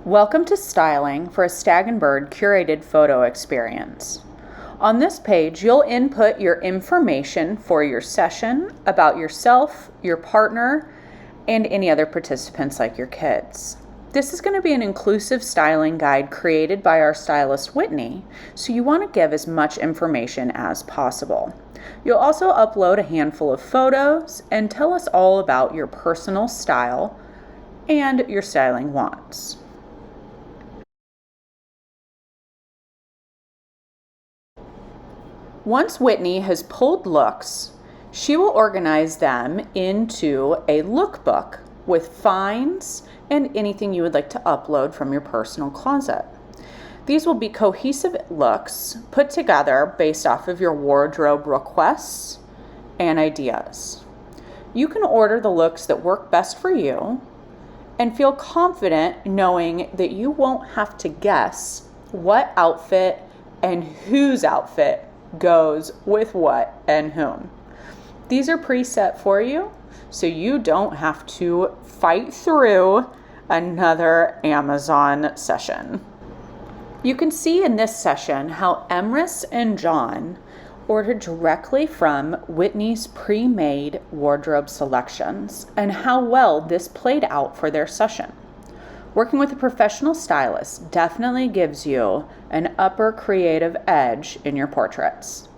Welcome to Styling for a Stag and Bird curated photo experience. On this page, you'll input your information for your session about yourself, your partner, and any other participants like your kids. This is going to be an inclusive styling guide created by our stylist Whitney, so you want to give as much information as possible. You'll also upload a handful of photos and tell us all about your personal style and your styling wants. Once Whitney has pulled looks, she will organize them into a lookbook with finds and anything you would like to upload from your personal closet. These will be cohesive looks put together based off of your wardrobe requests and ideas. You can order the looks that work best for you and feel confident knowing that you won't have to guess what outfit and whose outfit goes with what and whom. These are preset for you, so you don't have to fight through another Amazon session. You can see in this session how Emrys and John ordered directly from Whitney's pre-made wardrobe selections and how well this played out for their session. Working with a professional stylist definitely gives you an upper creative edge in your portraits.